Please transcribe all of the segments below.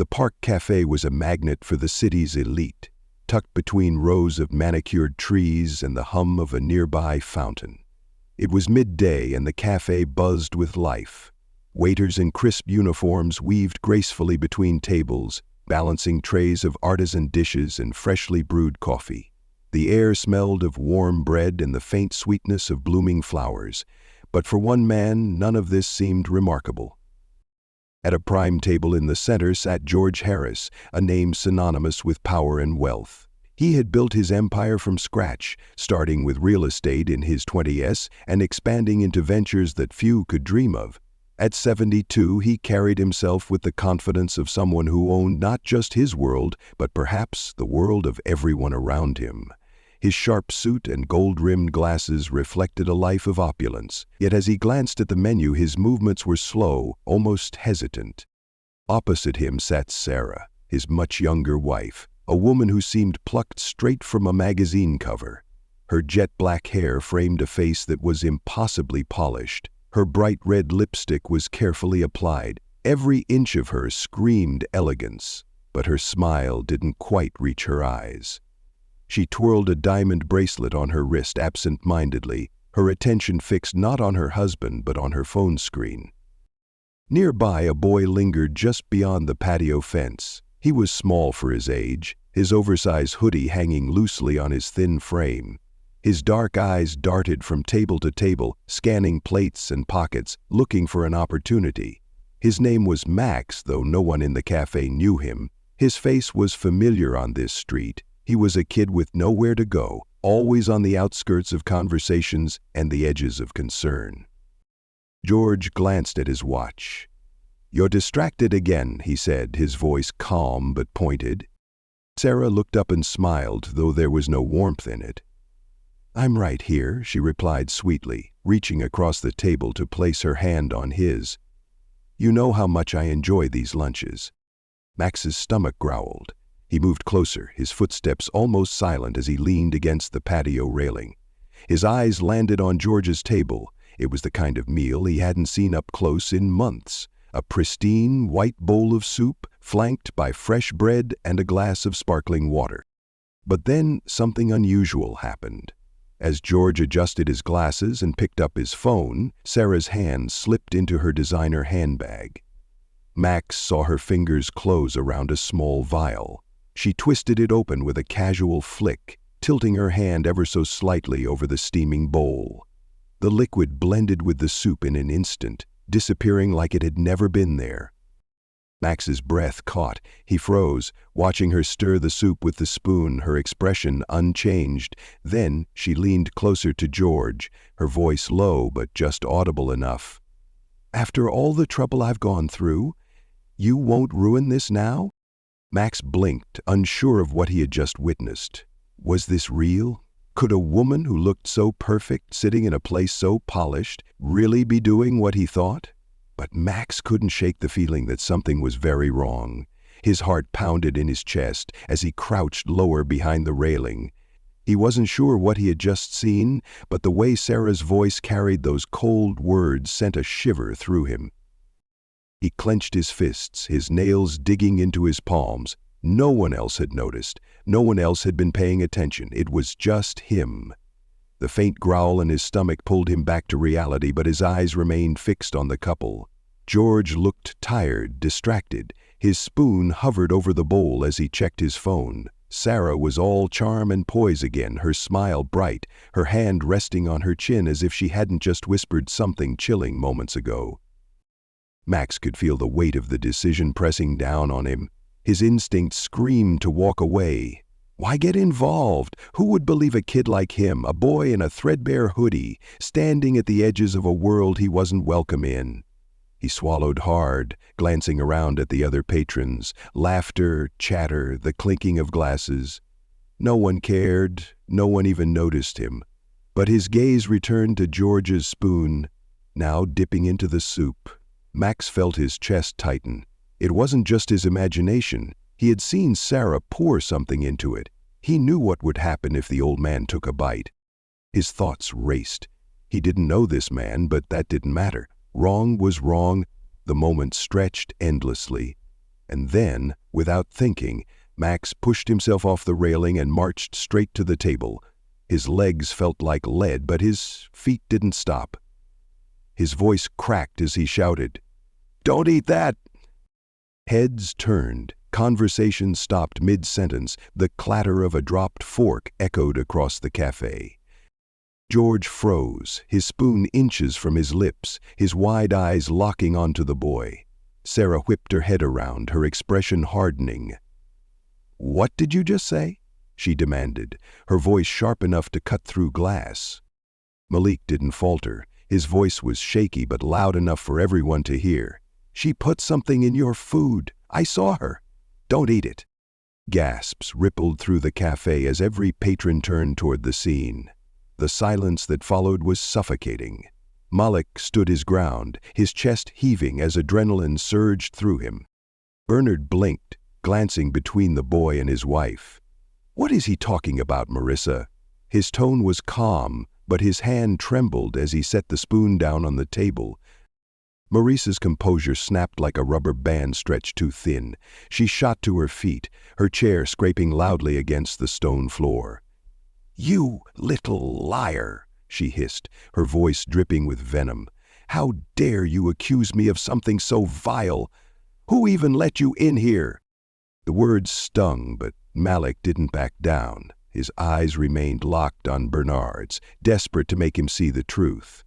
The park café was a magnet for the city's elite, tucked between rows of manicured trees and the hum of a nearby fountain. It was midday and the café buzzed with life. Waiters in crisp uniforms weaved gracefully between tables, balancing trays of artisan dishes and freshly brewed coffee. The air smelled of warm bread and the faint sweetness of blooming flowers, but for one man, none of this seemed remarkable. At a prime table in the center sat George Harris, a name synonymous with power and wealth. He had built his empire from scratch, starting with real estate in his 20s and expanding into ventures that few could dream of. At 72, he carried himself with the confidence of someone who owned not just his world, but perhaps the world of everyone around him. His sharp suit and gold-rimmed glasses reflected a life of opulence, yet as he glanced at the menu his movements were slow, almost hesitant. Opposite him sat Sarah, his much younger wife, a woman who seemed plucked straight from a magazine cover. Her jet-black hair framed a face that was impossibly polished. Her bright red lipstick was carefully applied. Every inch of her screamed elegance, but her smile didn't quite reach her eyes. She twirled a diamond bracelet on her wrist absent-mindedly, her attention fixed not on her husband but on her phone screen. Nearby, a boy lingered just beyond the patio fence. He was small for his age, his oversized hoodie hanging loosely on his thin frame. His dark eyes darted from table to table, scanning plates and pockets, looking for an opportunity. His name was Max, though no one in the cafe knew him. His face was familiar on this street. He was a kid with nowhere to go, always on the outskirts of conversations and the edges of concern. George glanced at his watch. "You're distracted again," he said, his voice calm but pointed. Sarah looked up and smiled, though there was no warmth in it. "I'm right here," she replied sweetly, reaching across the table to place her hand on his. "You know how much I enjoy these lunches." Max's stomach growled. He moved closer, his footsteps almost silent as he leaned against the patio railing. His eyes landed on George's table. It was the kind of meal he hadn't seen up close in months. A pristine, white bowl of soup, flanked by fresh bread and a glass of sparkling water. But then something unusual happened. As George adjusted his glasses and picked up his phone, Sarah's hand slipped into her designer handbag. Max saw her fingers close around a small vial. She twisted it open with a casual flick, tilting her hand ever so slightly over the steaming bowl. The liquid blended with the soup in an instant, disappearing like it had never been there. Max's breath caught. He froze, watching her stir the soup with the spoon, her expression unchanged. Then she leaned closer to George, her voice low but just audible enough. "After all the trouble I've gone through, you won't ruin this now?" Max blinked, unsure of what he had just witnessed. Was this real? Could a woman who looked so perfect, sitting in a place so polished, really be doing what he thought? But Max couldn't shake the feeling that something was very wrong. His heart pounded in his chest as he crouched lower behind the railing. He wasn't sure what he had just seen, but the way Sarah's voice carried those cold words sent a shiver through him. He clenched his fists, his nails digging into his palms. No one else had noticed. No one else had been paying attention. It was just him. The faint growl in his stomach pulled him back to reality, but his eyes remained fixed on the couple. George looked tired, distracted. His spoon hovered over the bowl as he checked his phone. Sarah was all charm and poise again, her smile bright, her hand resting on her chin as if she hadn't just whispered something chilling moments ago. Max could feel the weight of the decision pressing down on him. His instinct screamed to walk away. Why get involved? Who would believe a kid like him, a boy in a threadbare hoodie, standing at the edges of a world he wasn't welcome in? He swallowed hard, glancing around at the other patrons. Laughter, chatter, the clinking of glasses. No one cared, no one even noticed him. But his gaze returned to George's spoon, now dipping into the soup. Max felt his chest tighten. It wasn't just his imagination. He had seen Sarah pour something into it. He knew what would happen if the old man took a bite. His thoughts raced. He didn't know this man, but that didn't matter. Wrong was wrong. The moment stretched endlessly. And then, without thinking, Max pushed himself off the railing and marched straight to the table. His legs felt like lead, but his feet didn't stop. His voice cracked as he shouted, "Don't eat that!" Heads turned. Conversation stopped mid-sentence. The clatter of a dropped fork echoed across the café. George froze, his spoon inches from his lips, his wide eyes locking onto the boy. Sarah whipped her head around, her expression hardening. "What did you just say?" she demanded, her voice sharp enough to cut through glass. Malik didn't falter. His voice was shaky but loud enough for everyone to hear. "She put something in your food. I saw her. Don't eat it." Gasps rippled through the café as every patron turned toward the scene. The silence that followed was suffocating. Malik stood his ground, his chest heaving as adrenaline surged through him. Bernard blinked, glancing between the boy and his wife. "What is he talking about, Marissa?" His tone was calm, but his hand trembled as he set the spoon down on the table. Marissa's composure snapped like a rubber band stretched too thin. She shot to her feet, her chair scraping loudly against the stone floor. "You little liar," she hissed, her voice dripping with venom. "How dare you accuse me of something so vile? Who even let you in here?" The words stung, but Malik didn't back down. His eyes remained locked on Bernard's, desperate to make him see the truth.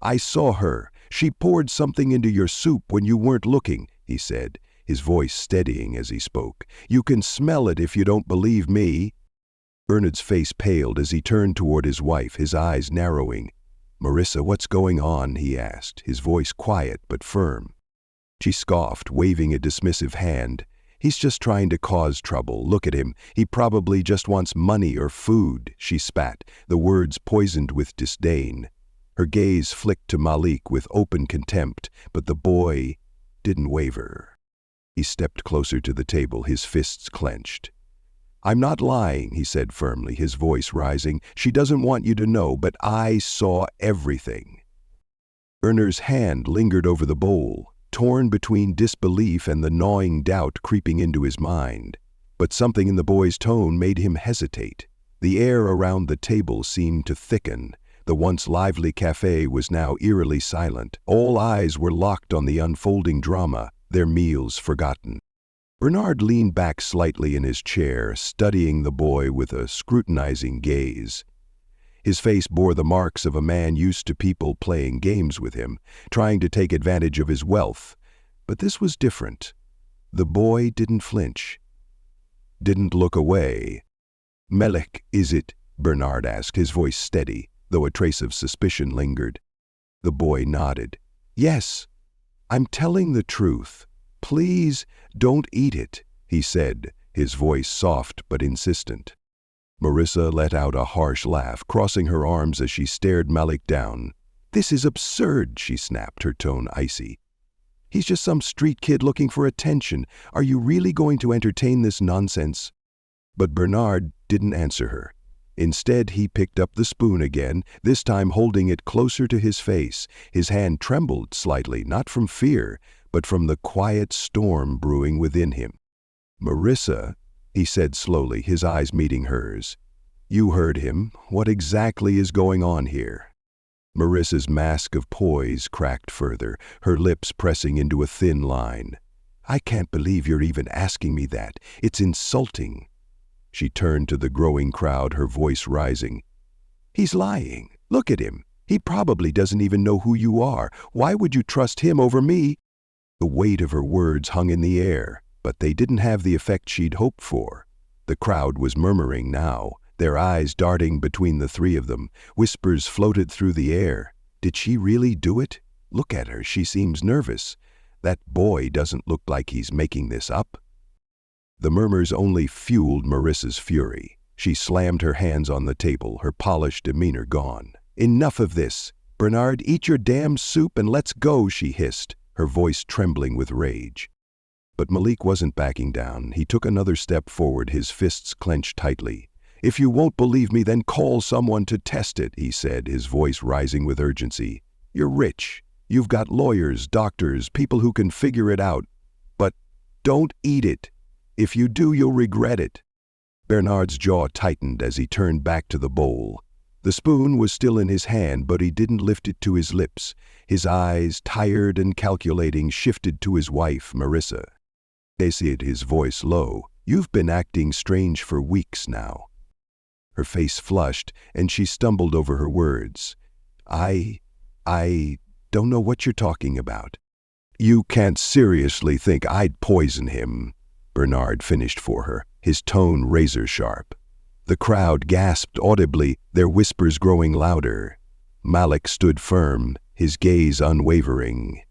"I saw her. She poured something into your soup when you weren't looking," he said, his voice steadying as he spoke. "You can smell it if you don't believe me." Bernard's face paled as he turned toward his wife, his eyes narrowing. "Marissa, what's going on?" he asked, his voice quiet but firm. She scoffed, waving a dismissive hand. "He's just trying to cause trouble. Look at him. He probably just wants money or food," she spat, the words poisoned with disdain. Her gaze flicked to Malik with open contempt, but the boy didn't waver. He stepped closer to the table, his fists clenched. "I'm not lying," he said firmly, his voice rising. "She doesn't want you to know, but I saw everything." Bernard's hand lingered over the bowl, torn between disbelief and the gnawing doubt creeping into his mind. But something in the boy's tone made him hesitate. The air around the table seemed to thicken. The once lively café was now eerily silent. All eyes were locked on the unfolding drama, their meals forgotten. Bernard leaned back slightly in his chair, studying the boy with a scrutinizing gaze. His face bore the marks of a man used to people playing games with him, trying to take advantage of his wealth. But this was different. The boy didn't flinch, didn't look away. "Malik, is it?" Bernard asked, his voice steady, though a trace of suspicion lingered. The boy nodded. "Yes, I'm telling the truth. Please don't eat it," he said, his voice soft but insistent. Marissa let out a harsh laugh, crossing her arms as she stared Malik down. "This is absurd," she snapped, her tone icy. "He's just some street kid looking for attention. Are you really going to entertain this nonsense?" But Bernard didn't answer her. Instead, he picked up the spoon again, this time holding it closer to his face. His hand trembled slightly, not from fear, but from the quiet storm brewing within him. "Marissa," he said slowly, his eyes meeting hers. "You heard him. What exactly is going on here?" Marissa's mask of poise cracked further, her lips pressing into a thin line. "I can't believe you're even asking me that. It's insulting." She turned to the growing crowd, her voice rising. "He's lying. Look at him. He probably doesn't even know who you are. Why would you trust him over me?" The weight of her words hung in the air, but they didn't have the effect she'd hoped for. The crowd was murmuring now, their eyes darting between the three of them. Whispers floated through the air. "Did she really do it? Look at her, she seems nervous. That boy doesn't look like he's making this up." The murmurs only fueled Marissa's fury. She slammed her hands on the table, her polished demeanor gone. "Enough of this. Bernard, eat your damn soup and let's go," she hissed, her voice trembling with rage. But Malik wasn't backing down. He took another step forward, his fists clenched tightly. "If you won't believe me, then call someone to test it," he said, his voice rising with urgency. "You're rich. You've got lawyers, doctors, people who can figure it out. But Don't eat it. If you do, you'll regret it." Bernard's jaw tightened as he turned back to the bowl. The spoon was still in his hand, but he didn't lift it to his lips. His eyes, tired and calculating, shifted to his wife, Marissa. He said, his voice low, "You've been acting strange for weeks now." Her face flushed, and she stumbled over her words. I don't know what you're talking about." "You can't seriously think I'd poison him," Bernard finished for her, his tone razor-sharp. The crowd gasped audibly, their whispers growing louder. Malik stood firm, his gaze unwavering.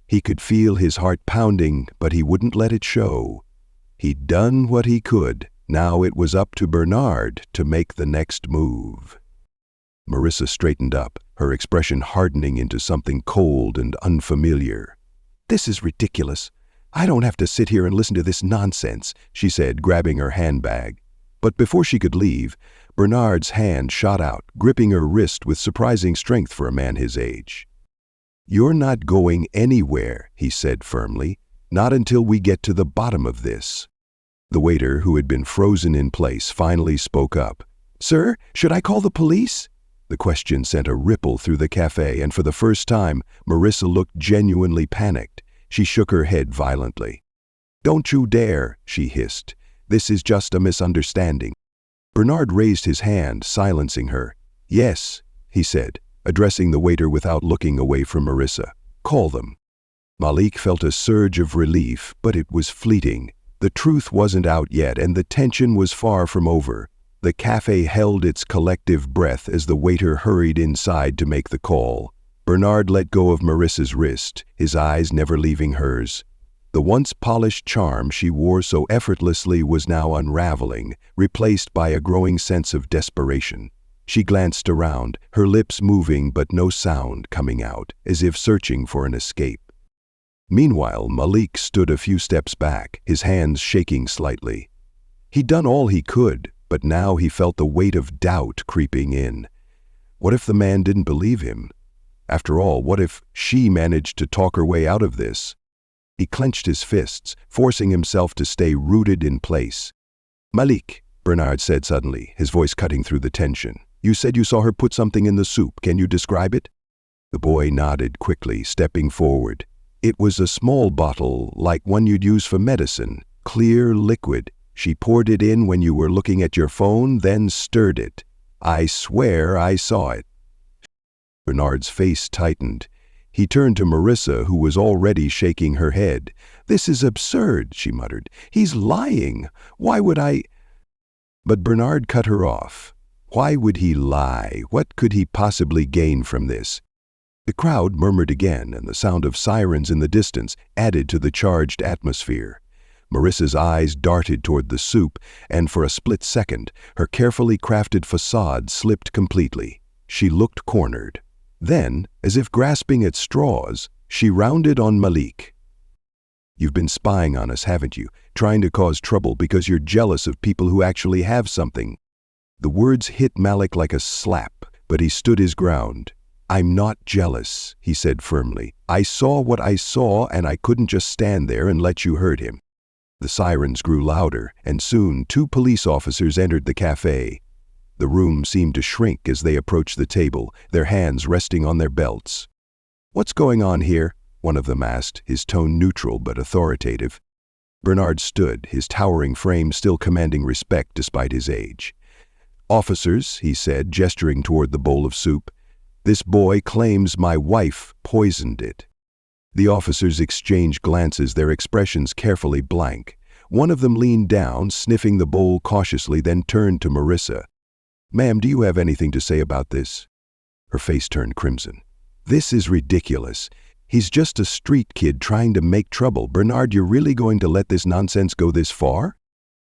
He could feel his heart pounding, but he wouldn't let it show. He'd done what he could. Now it was up to Bernard to make the next move. Marissa straightened up, her expression hardening into something cold and unfamiliar. "This is ridiculous. I don't have to sit here and listen to this nonsense," she said, grabbing her handbag. But before she could leave, Bernard's hand shot out, gripping her wrist with surprising strength for a man his age. "You're not going anywhere," he said firmly, "not until we get to the bottom of this." The waiter, who had been frozen in place, finally spoke up. "Sir, should I call the police?" The question sent a ripple through the cafe, and for the first time, Marissa looked genuinely panicked. She shook her head violently. "Don't you dare," she hissed. "This is just a misunderstanding." Bernard raised his hand, silencing her. "Yes," he said, addressing the waiter without looking away from Marissa. "Call them." Malik felt a surge of relief, but it was fleeting. The truth wasn't out yet, and the tension was far from over. The cafe held its collective breath as the waiter hurried inside to make the call. Bernard let go of Marissa's wrist, his eyes never leaving hers. The once polished charm she wore so effortlessly was now unraveling, replaced by a growing sense of desperation. She glanced around, her lips moving but no sound coming out, as if searching for an escape. Meanwhile, Malik stood a few steps back, his hands shaking slightly. He'd done all he could, but now he felt the weight of doubt creeping in. What if the man didn't believe him? After all, what if she managed to talk her way out of this? He clenched his fists, forcing himself to stay rooted in place. "Malik," Bernard said suddenly, his voice cutting through the tension. "You said you saw her put something in the soup. Can you describe it?" The boy nodded quickly, stepping forward. "It was a small bottle, like one you'd use for medicine, clear liquid. She poured it in when you were looking at your phone, then stirred it. I swear I saw it." Bernard's face tightened. He turned to Marissa, who was already shaking her head. "This is absurd," she muttered. "He's lying. Why would I—" But Bernard cut her off. Why would he lie? What could he possibly gain from this? The crowd murmured again, and the sound of sirens in the distance added to the charged atmosphere. Marissa's eyes darted toward the soup, and for a split second, her carefully crafted facade slipped completely. She looked cornered. Then, as if grasping at straws, she rounded on Malik. "You've been spying on us, haven't you? Trying to cause trouble because you're jealous of people who actually have something." The words hit Malik like a slap, but he stood his ground. "I'm not jealous," he said firmly. "I saw what I saw, and I couldn't just stand there and let you hurt him." The sirens grew louder, and soon 2 police officers entered the cafe. The room seemed to shrink as they approached the table, their hands resting on their belts. "What's going on here?" one of them asked, his tone neutral but authoritative. Bernard stood, his towering frame still commanding respect despite his age. "Officers," he said, gesturing toward the bowl of soup, "this boy claims my wife poisoned it." The officers exchanged glances, their expressions carefully blank. One of them leaned down, sniffing the bowl cautiously, then turned to Marissa. "Ma'am, do you have anything to say about this?" Her face turned crimson. "This is ridiculous. He's just a street kid trying to make trouble. Bernard, you're really going to let this nonsense go this far?"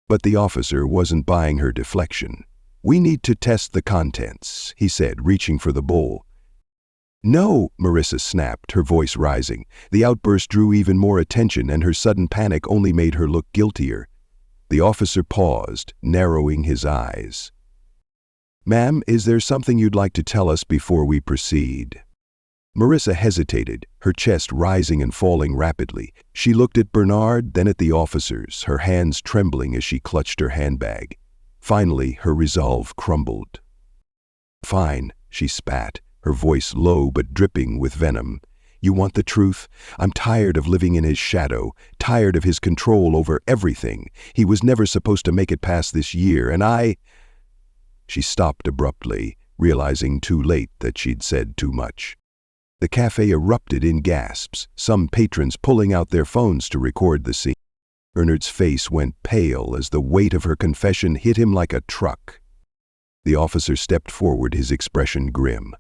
But the officer wasn't buying her deflection. "We need to test the contents," he said, reaching for the bowl. "No," Marissa snapped, her voice rising. The outburst drew even more attention, and her sudden panic only made her look guiltier. The officer paused, narrowing his eyes. "Ma'am, is there something you'd like to tell us before we proceed?" Marissa hesitated, her chest rising and falling rapidly. She looked at Bernard, then at the officers, her hands trembling as she clutched her handbag. Finally, her resolve crumbled. "Fine," she spat, her voice low but dripping with venom. "You want the truth? I'm tired of living in his shadow, tired of his control over everything. He was never supposed to make it past this year, and I—" She stopped abruptly, realizing too late that she'd said too much. The cafe erupted in gasps, some patrons pulling out their phones to record the scene. Bernard's face went pale as the weight of her confession hit him like a truck. The officer stepped forward, his expression grim.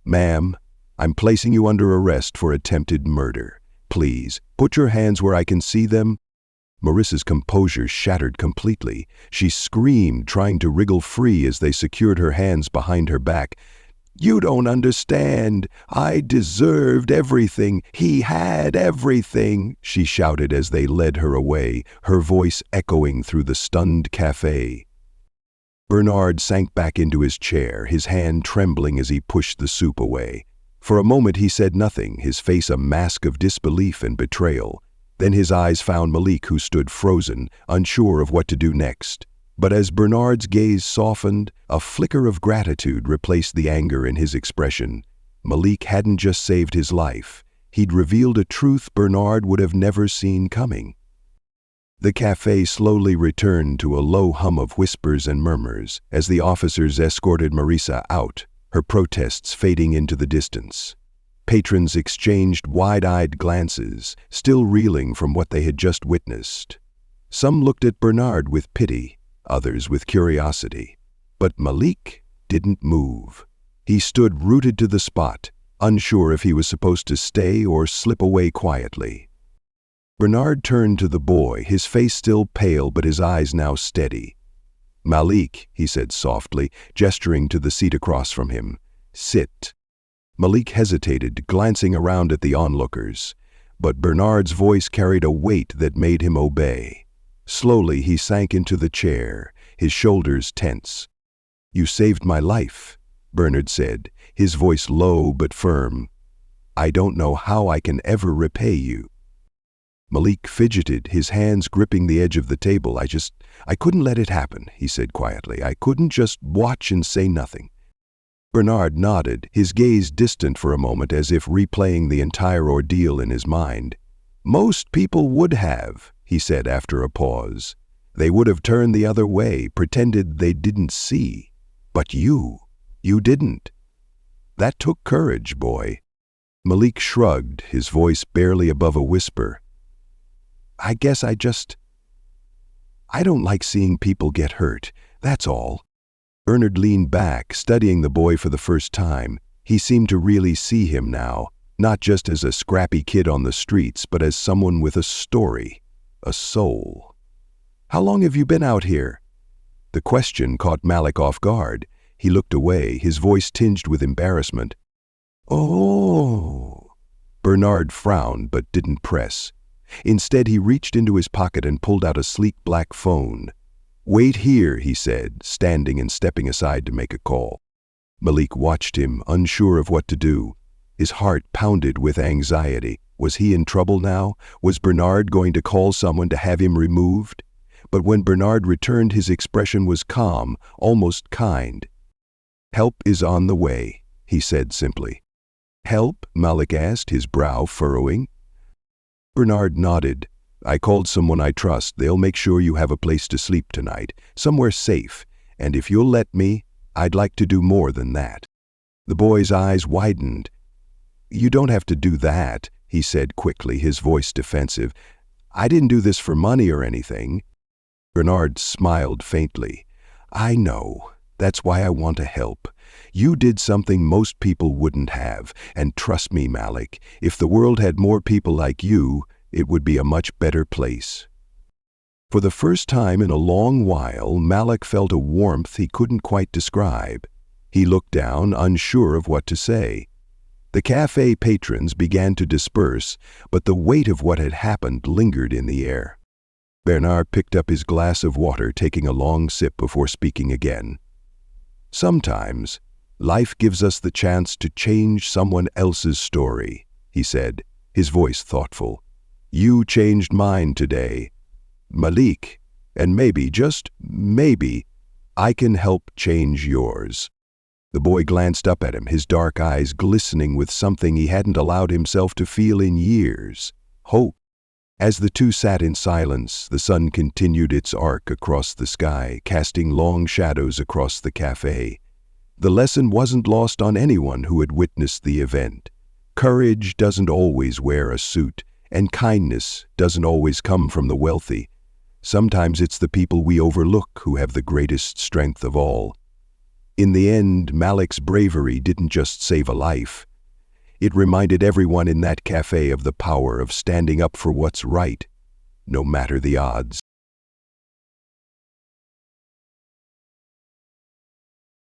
"Ma'am, I'm placing you under arrest for attempted murder. Please, put your hands where I can see them." Marissa's composure shattered completely. She screamed, trying to wriggle free as they secured her hands behind her back. "You don't understand. I deserved everything. He had everything," she shouted as they led her away, her voice echoing through the stunned cafe. Bernard sank back into his chair, his hand trembling as he pushed the soup away. For a moment he said nothing, his face a mask of disbelief and betrayal. Then his eyes found Malik, who stood frozen, unsure of what to do next. But as Bernard's gaze softened, a flicker of gratitude replaced the anger in his expression. Malik hadn't just saved his life. He'd revealed a truth Bernard would have never seen coming. The cafe slowly returned to a low hum of whispers and murmurs as the officers escorted Marissa out, her protests fading into the distance. Patrons exchanged wide-eyed glances, still reeling from what they had just witnessed. Some looked at Bernard with pity, others with curiosity. But Malik didn't move. He stood rooted to the spot, unsure if he was supposed to stay or slip away quietly. Bernard turned to the boy, his face still pale but his eyes now steady. "Malik," he said softly, gesturing to the seat across from him. "Sit." Malik hesitated, glancing around at the onlookers. But Bernard's voice carried a weight that made him obey. Slowly he sank into the chair, his shoulders tense. "You saved my life," Bernard said, his voice low but firm. "I don't know how I can ever repay you." Malik fidgeted, his hands gripping the edge of the table. I couldn't let it happen," he said quietly. "I couldn't just watch and say nothing." Bernard nodded, his gaze distant for a moment as if replaying the entire ordeal in his mind. "Most people would have," he said after a pause. "They would have turned the other way, pretended they didn't see. But you didn't. That took courage, boy." Malik shrugged, his voice barely above a whisper. "I guess I don't like seeing people get hurt, that's all." Bernard leaned back, studying the boy for the first time. He seemed to really see him now, not just as a scrappy kid on the streets, but as someone with a story, a soul. "How long have you been out here?" The question caught Malik off guard. He looked away, his voice tinged with embarrassment. "Oh." Bernard frowned but didn't press. Instead, he reached into his pocket and pulled out a sleek black phone. "Wait here," he said, standing and stepping aside to make a call. Malik watched him, unsure of what to do. His heart pounded with anxiety. Was he in trouble now? Was Bernard going to call someone to have him removed? But when Bernard returned, his expression was calm, almost kind. "Help is on the way," he said simply. "Help?" Malik asked, his brow furrowing. Bernard nodded. "I called someone I trust. They'll make sure you have a place to sleep tonight, somewhere safe, and if you'll let me, I'd like to do more than that." The boy's eyes widened. "You don't have to do that," he said quickly, his voice defensive. "I didn't do this for money or anything." Bernard smiled faintly. "I know. That's why I want to help. You did something most people wouldn't have, and trust me, Malik, if the world had more people like you, it would be a much better place." For the first time in a long while, Malik felt a warmth he couldn't quite describe. He looked down, unsure of what to say. The cafe patrons began to disperse, but the weight of what had happened lingered in the air. Bernard picked up his glass of water, taking a long sip before speaking again. "Sometimes Life gives us the chance to change someone else's story, he said, his voice thoughtful. You changed mine today, Malik, and maybe, just maybe, I can help change yours. The boy glanced up at him, his dark eyes glistening with something he hadn't allowed himself to feel in years: hope. As the two sat in silence, the sun continued its arc across the sky, casting long shadows across the café. The lesson wasn't lost on anyone who had witnessed the event. Courage doesn't always wear a suit, and kindness doesn't always come from the wealthy. Sometimes it's the people we overlook who have the greatest strength of all. In the end, Malik's bravery didn't just save a life. It reminded everyone in that cafe of the power of standing up for what's right, no matter the odds.